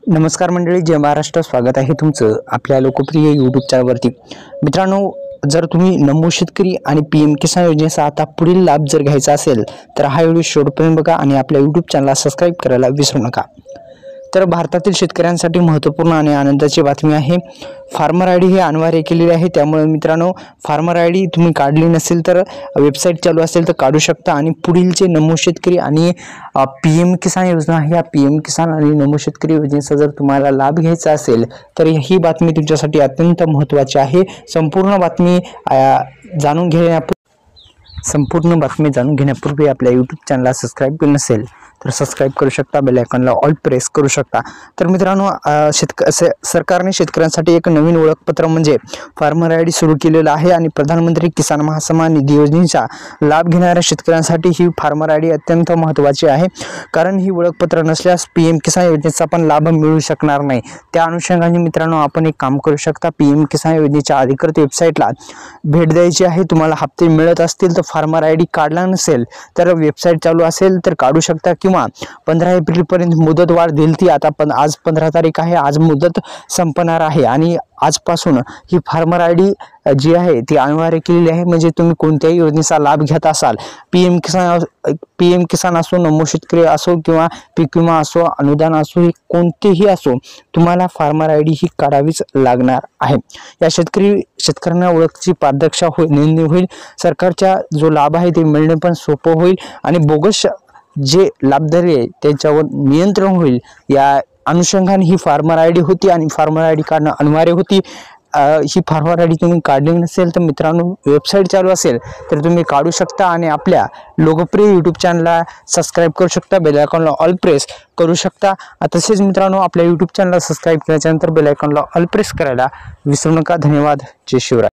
नमस्कार मंडळी, जय महाराष्ट्र. स्वागत आहे तुमचं आपल्या लोकप्रिय यूट्यूब चॅनलवरती. मित्रांनो, जर तुम्ही नमो शेतकरी आणि PM किसान योजनेचा आता पुढील लाभ जर घ्यायचा असेल तर हा व्हिडिओ शेवटपर्यंत बघा आणि आपल्या यूट्यूब चॅनलला सबस्क्राईब करायला विसरू नका. तर भारतातील शेतकऱ्यांसाठी महत्त्वपूर्ण आणि आनंदाची बातमी आहे. फार्मर आय डी हे अनिवार्य केलेले आहे. त्यामुळे मित्रांनो, फार्मर आय डी तुम्ही काढली नसेल तर वेबसाईट चालू असेल तर काढू शकता. आणि पुढीलचे नमो शेतकरी आणि PM किसान योजना आहे, या PM किसान आणि नमो शेतकरी योजनेचा जर तुम्हाला लाभ घ्यायचा असेल तर ही बातमी तुमच्यासाठी अत्यंत महत्त्वाची आहे. संपूर्ण बातमी जाणून घेण्यापूर्वी आपल्या यूट्यूब चॅनलला सबस्क्राईब केलं नसेल तर सबस्क्राईब करू शकता, बेल आयकॉनला ऑल प्रेस करू शकता. तर मित्रांनो, सरकारने शेतकऱ्यांसाठी एक नवीन ओळखपत्र म्हणजे फार्मर आय डी सुरू केलेलं आहे. आणि प्रधानमंत्री किसान महासन्मान निधी योजनेचा लाभ घेणाऱ्या शेतकऱ्यांसाठी ही फार्मर आय डी अत्यंत महत्त्वाची आहे. कारण ही ओळखपत्र नसल्यास PM किसान योजनेचा पण लाभ मिळू शकणार नाही. त्या अनुषंगाने मित्रांनो, आपण एक काम करू शकता. PM किसान योजनेच्या अधिकृत वेबसाईटला भेट द्यायची आहे. तुम्हाला हप्ते मिळत असतील तर फार्मर आय डी काढला नसेल तर वेबसाईट चालू असेल तर काढू शकता, किंवा 15 एप्रिलपर्यंत मुदत वाढ दिली ती. आता पण आज 15 तारीख आहे, आज मुदत संपणार आहे. आणि आजपासून ही फार्मर आय डी जी आहे ती अनिवार्य केलेली आहे. म्हणजे तुम्ही कोणत्याही योजनेचा लाभ घेत असाल, PM किसान असो, नमो शेतकरी असो, किंवा पीक विमा असो, अनुदान असो, हे कोणतेही असो, तुम्हाला फार्मर आय डी ही काढावीच लागणार आहे. या शेतकऱ्यांना ओळखची पारदर्शकता नोंदणी होईल. सरकारचा जो लाभ आहे ते मिळणे पण सोपं होईल आणि बोगस जे लाभधारी आहे त्यांच्यावर नियंत्रण होईल. या अनुषंगाने ही फार्मर आय डी होती आणि फार्मर आय डी काढणं अनिवार्य होती. ही फार्मर आय डी तुम्ही काढली नसेल तर मित्रांनो, वेबसाईट चालू असेल तर तुम्ही काढू शकता आणि आपल्या लोकप्रिय यूट्यूब चॅनलला सबस्क्राईब करू शकता, बेल आयकॉनला ऑल प्रेस करू शकता. तसेच मित्रांनो, आपल्या यूट्यूब चॅनलला सबस्क्राईब केल्याच्यानंतर बेल आयकॉनला ऑल प्रेस करायला विसरू नका. धन्यवाद. जय शिवराय.